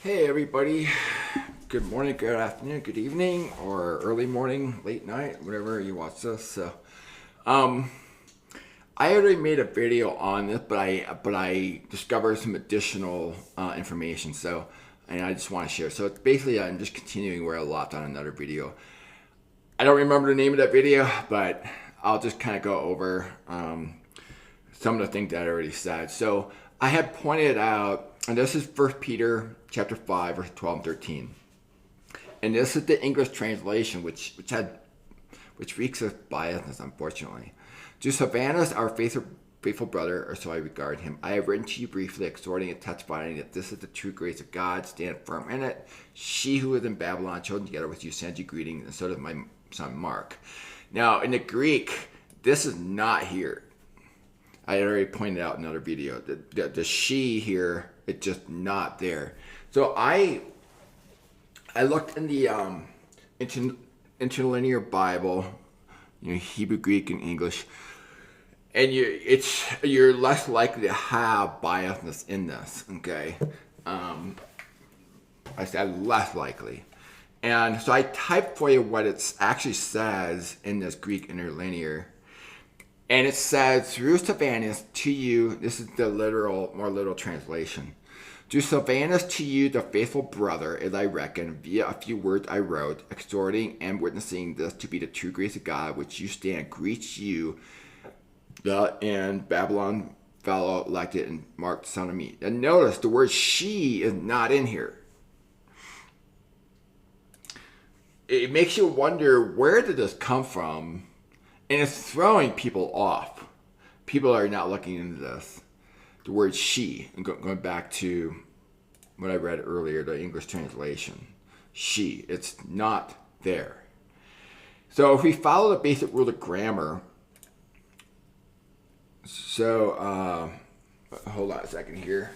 Hey everybody, good morning, good afternoon, good evening, or early morning, late night, whatever you watch this. Um, I already made a video on this, but I discovered some additional information. And I just want to share. So it's basically I'm just continuing where I left on another video. I don't remember the name of that video, but I'll just kind of go over some of the things that I already said. So I had pointed out, and this is First Peter chapter 5, verse 12 and 13. And this is the English translation, which reeks of biasness, unfortunately. To Silvanus, our faithful brother, or so I regard him, I have written to you briefly, exhorting and testifying that this is the true grace of God. Stand firm in it. She who is in Babylon, chosen together with you, sends you greetings, and so does my son Mark. Now, in the Greek, this is not here. I already pointed out in another video. The she here, it's just not there. So I looked in the interlinear Bible, Hebrew, Greek, and English, and you're less likely to have biasness in this. Okay, I said less likely, and so I typed for you what it actually says in this Greek interlinear. And it says, through Silvanus to you, this is the more literal translation. Through Silvanus to you, the faithful brother, as I reckon, via a few words I wrote, exhorting and witnessing this to be the true grace of God, which you stand, greets you, the in Babylon fellow elected and Mark son of me. And notice the word she is not in here. It makes you wonder, where did this come from? And it's throwing people off. People are not looking into this. The word she, and going back to what I read earlier, the English translation. She, it's not there. So if we follow the basic rule of grammar, hold on a second here.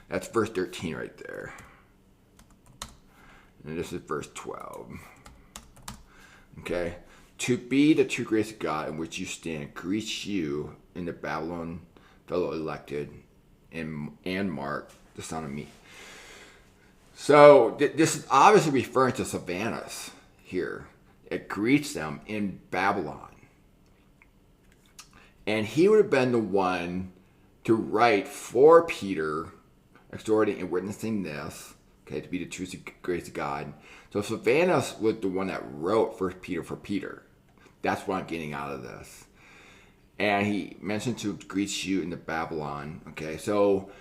That's verse 13 right there. And this is verse 12. Okay. To be the true grace of God in which you stand, greets you in the Babylon fellow elected and Mark, the son of me. So this is obviously referring to Silvanus here. It greets them in Babylon. And he would have been the one to write for Peter, exhorting and witnessing this. Okay, to be the true grace of God. So Silvanus was the one that wrote First Peter for Peter. That's what I'm getting out of this. And he mentioned to greet you in the Babylon. Okay, so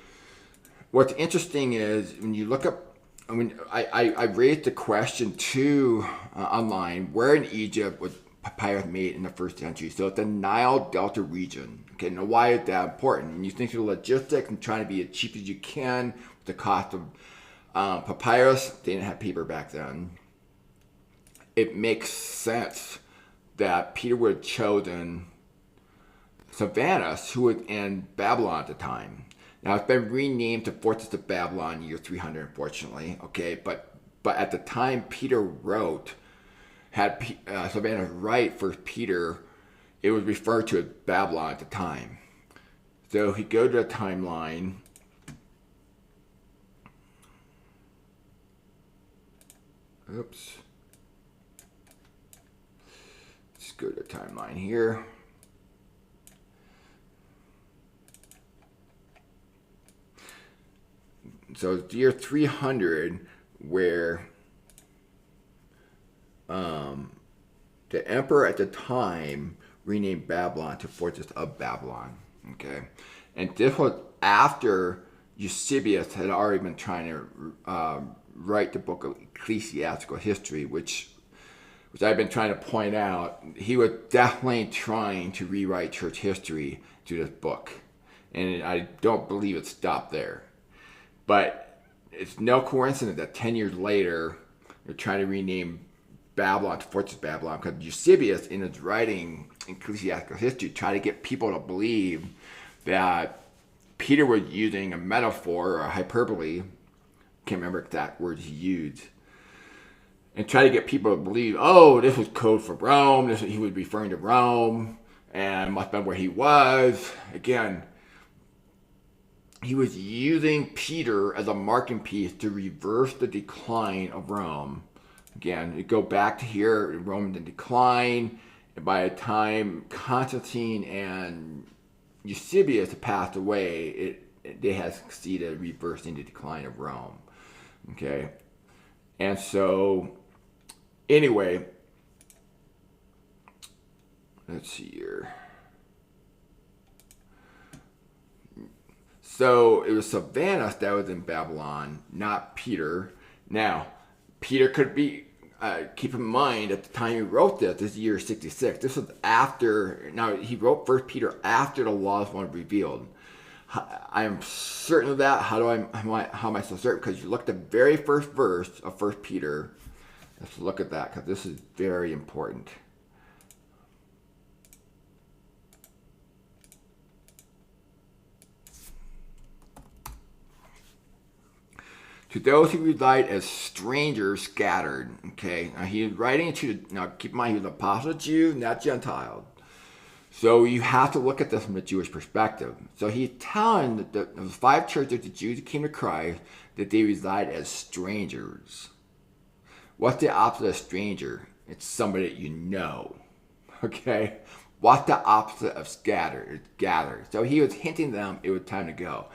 what's interesting is when you look up, I raised the question too online, where in Egypt was papyrus made in the first century? So it's the Nile Delta region. Okay, now why is that important? When you think of logistics and trying to be as cheap as you can with the cost of papyrus, they didn't have paper back then. It makes sense that Peter would have chosen Silvanus, who was in Babylon at the time. Now it's been renamed to Fortress of Babylon year 300, unfortunately. Okay, but at the time Peter wrote, had Silvanus write First Peter, it was referred to as Babylon at the time. So if you go to the timeline. Oops. Let's go to the timeline here. So it's year 300 where the emperor at the time renamed Babylon to Fortress of Babylon. Okay. And this was after Eusebius had already been trying to write the book of ecclesiastical history, which I've been trying to point out. He was definitely trying to rewrite church history through this book. And I don't believe it stopped there. But it's no coincidence that 10 years later, they're trying to rename Babylon to Fortress Babylon, because Eusebius, in his writing ecclesiastical history, tried to get people to believe that Peter was using a metaphor or a hyperbole, can't remember exact words he used, and try to get people to believe, oh, this was code for Rome, he was referring to Rome, and must have been where he was. Again, he was using Peter as a marking piece to reverse the decline of Rome. Again, you go back to here, Rome in decline, and by the time Constantine and Eusebius passed away, they had succeeded in reversing the decline of Rome. Okay, and so anyway, let's see here. So it was Sylvanus that was in Babylon, not Peter. Now, Peter could be, keep in mind, at the time he wrote this is year 66. This was after, now he wrote 1 Peter after the laws were revealed. I am certain of that. How am I so certain? Because you look at the very first verse of 1 Peter. Let's look at that, because this is very important. To those who reside as strangers scattered. Okay, now he is writing to, now keep in mind, he was an apostle Jew, not Gentile. So you have to look at this from a Jewish perspective. So he's telling the 5 churches, the Jews who came to Christ, that they reside as strangers. What's the opposite of stranger? It's somebody that you know. Okay? What's the opposite of scattered? It's gathered. So he was hinting them it was time to go.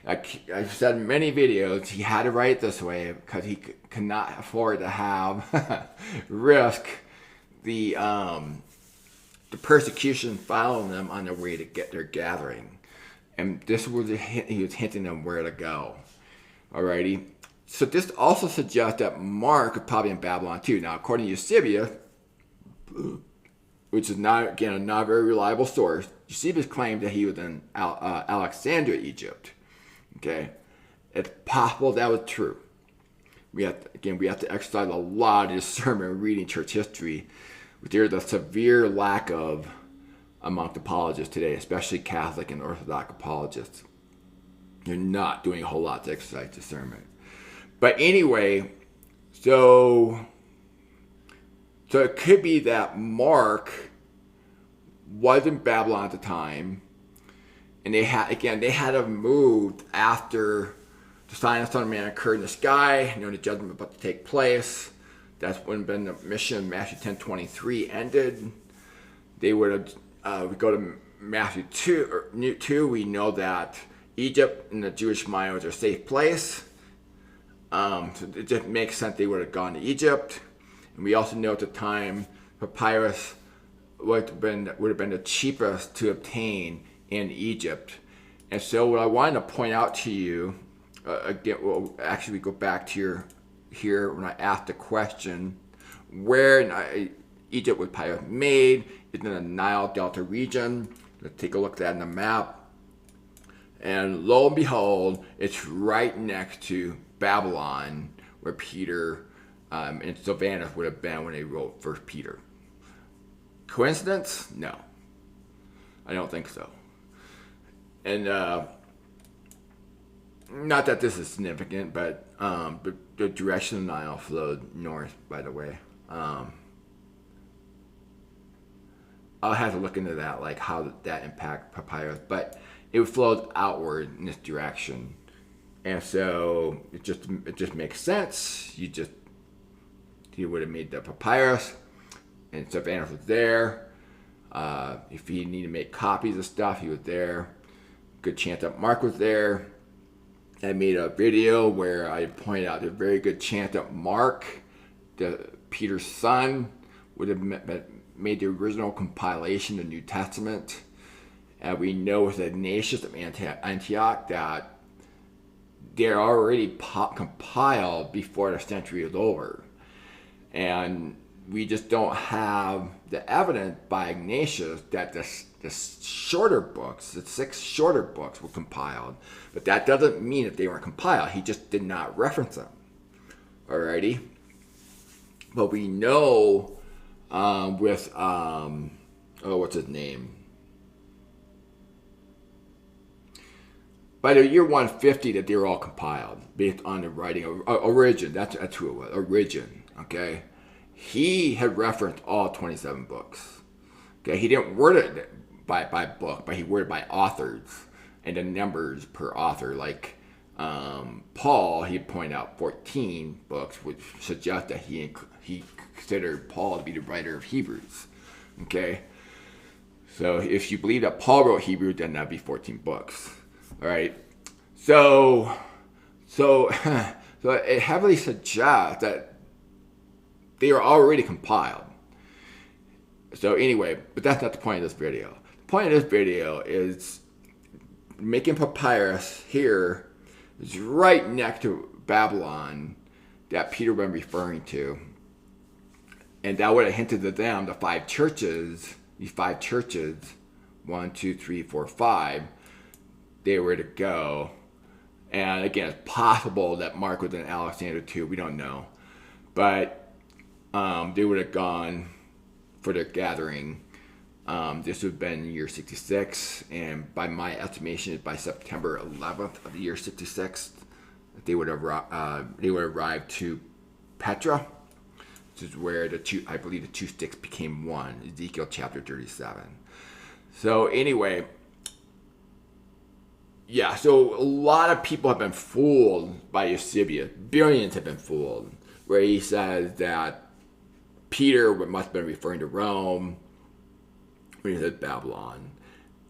I've said in many videos, he had to write it this way because he could not afford to have risk the persecution following them on their way to get their gathering. And this was he was hinting them where to go. Alrighty. So this also suggests that Mark was probably in Babylon too. Now, according to Eusebius, which is not, again, a not very reliable source, Eusebius claimed that he was in Alexandria, Egypt. Okay, it's possible that was true. We have to exercise a lot of discernment reading church history. There's a severe lack of amongst apologists today, especially Catholic and Orthodox apologists. They're not doing a whole lot to exercise discernment. But anyway, so it could be that Mark was in Babylon at the time. And they had to have moved after the sign of the Son of Man occurred in the sky, the judgment was about to take place. That's when the mission of Matthew 10:23 ended. They would have, we go to Matthew 2, we know that Egypt in the Jewish mind was a safe place. So it just makes sense they would have gone to Egypt. And we also know at the time, papyrus would have been the cheapest to obtain in Egypt. And so what I wanted to point out to you, again, well, actually we go back to here when I asked the question, where in Egypt was papyrus made? It's in the Nile Delta region. Let's take a look at that in the map. And lo and behold, it's right next to Babylon, where Peter and Sylvanus would have been when they wrote 1 Peter. Coincidence? No. I don't think so. And not that this is significant, but the direction of the Nile flowed north, by the way. I'll have to look into that, like how that impact papyrus. But it flowed outward in this direction. And so it just makes sense. He would have made the papyrus, and Sylvanus was there. If he needed to make copies of stuff, he was there. Good chance that Mark was there. I made a video where I pointed out a very good chance that Mark, Peter's son, would have made the original compilation of the New Testament. And we know with Ignatius of Antioch that they're already compiled before the century is over. And we just don't have the evidence by Ignatius that the shorter books, the 6 shorter books were compiled. But that doesn't mean that they weren't compiled. He just did not reference them. Alrighty? But we know with, what's his name? By the year 150 that they were all compiled based on the writing of Origen. That's who it was. Origen, okay? He had referenced all 27 books. Okay, he didn't word it by book, but he worded by authors and the numbers per author. Like Paul, he point out 14 books, which suggests that he considered Paul to be the writer of Hebrews. Okay, so if you believe that Paul wrote Hebrews, then that'd be 14 books. All right, so it heavily suggests that they are already compiled. So anyway, but that's not the point of this video. The point of this video is making papyrus here is right next to Babylon that Peter been referring to. And that would have hinted to them, the these five churches, 1, 2, 3, 4, 5, they were to go. And again, it's possible that Mark was in Alexander too. We don't know. But they would have gone for their gathering. This would have been year 66, and by my estimation, by September 11th of the year 66, they would have arrived to Petra, which is where I believe the two sticks became one. Ezekiel chapter 37. So anyway, yeah. So a lot of people have been fooled by Eusebius. Billions have been fooled, where he says that Peter must have been referring to Rome when he said Babylon.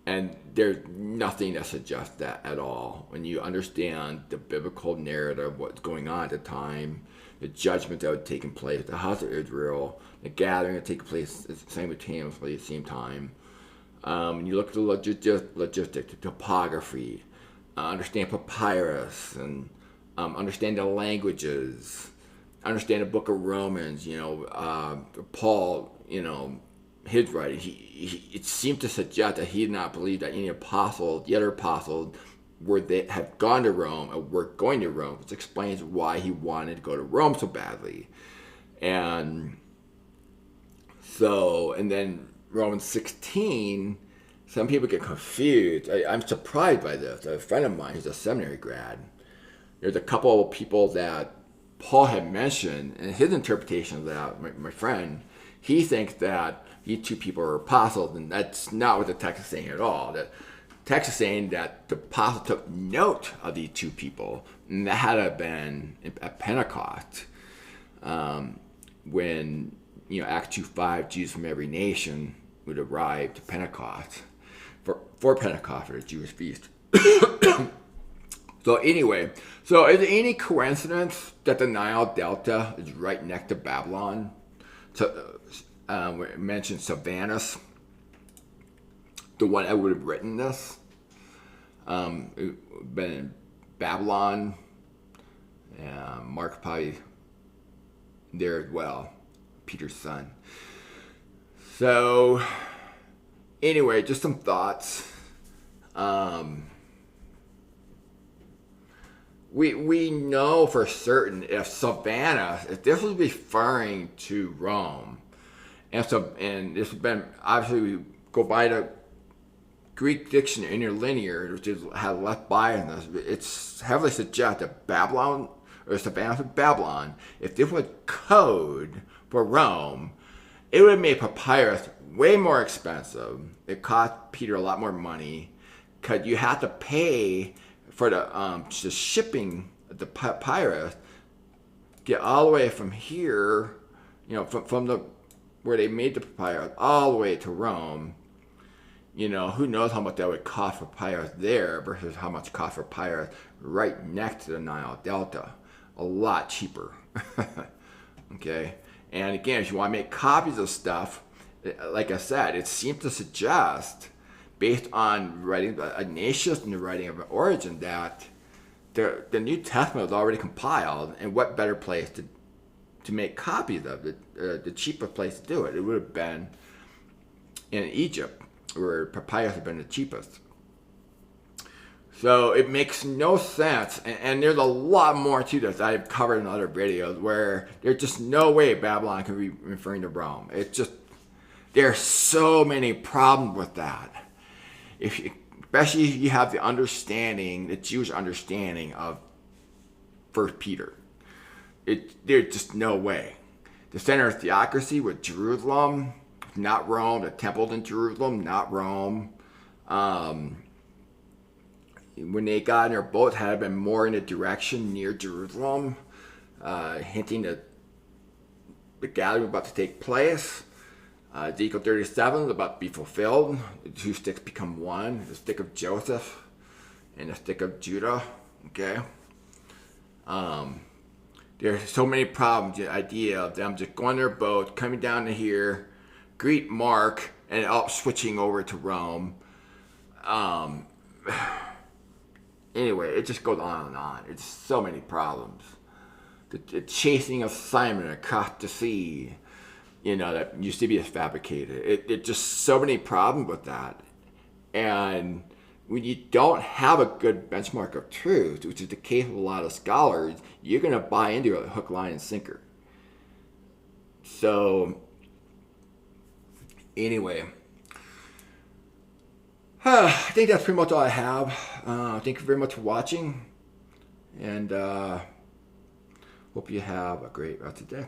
And there's nothing that suggests that at all. When you understand the biblical narrative of what's going on at the time, the judgment that was taking place, the house of Israel, the gathering that taking place simultaneously at the same time. You look at the logistics, the topography, understand papyrus, and understand the languages, understand the book of Romans, Paul, his writing. It seemed to suggest that he did not believe that any apostles, the other apostles, have gone to Rome or were going to Rome, which explains why he wanted to go to Rome so badly. And then Romans 16, some people get confused. I'm surprised by this. A friend of mine, he's a seminary grad. There's a couple of people that Paul had mentioned, and his interpretation of that, my friend, he thinks that these two people are apostles, and that's not what the text is saying at all. The text is saying that the apostle took note of these two people, and that had to have been at Pentecost, when Acts 2:5, Jews from every nation would arrive to Pentecost for Pentecost, for the Jewish feast. So anyway, is it any coincidence that the Nile Delta is right next to Babylon? We mentioned Sylvanus, the one that would have written this, been in Babylon. Mark probably there as well, Peter's son. So anyway, just some thoughts. We know for certain if Sylvanus, if this was referring to Rome, and this has been, obviously we go by the Greek dictionary, interlinear, which has left bias in this, it's heavily suggests that Babylon, or Sylvanus of Babylon, if this was code for Rome, it would have made papyrus way more expensive. It cost Peter a lot more money, because you have to pay for the shipping of the papyrus, get all the way from here, from the where they made the papyrus all the way to Rome. Who knows how much that would cost for papyrus there versus how much it costs for papyrus right next to the Nile Delta. A lot cheaper. Okay? And again, if you want to make copies of stuff, like I said, it seems to suggest, based on writing Ignatius and the writing of Origen, that the New Testament was already compiled, and what better place to make copies of it? The cheapest place to do it, it would have been in Egypt, where papyrus had been the cheapest. So it makes no sense, and there's a lot more to this I've covered in other videos, where there's just no way Babylon can be referring to Rome. It's just, there's so many problems with that. Especially if you have the understanding, the Jewish understanding of 1 Peter. There's just no way. The center of theocracy with Jerusalem, not Rome. The temple's in Jerusalem, not Rome. When they got in their boat, had been more in a direction near Jerusalem, hinting that the gathering was about to take place. Ezekiel 37 is about to be fulfilled. The two sticks become one, the stick of Joseph and the stick of Judah. Okay. There's so many problems. The idea of them just going their boat, coming down to here, greet Mark, and up switching over to Rome. Anyway, it just goes on and on. It's so many problems. The chasing of Simon across the sea, that used to be fabricated. It just so many problems with that. And when you don't have a good benchmark of truth, which is the case with a lot of scholars, you're going to buy into it hook, line, and sinker. So, anyway, I think that's pretty much all I have. Thank you very much for watching, and hope you have a great rest of the day.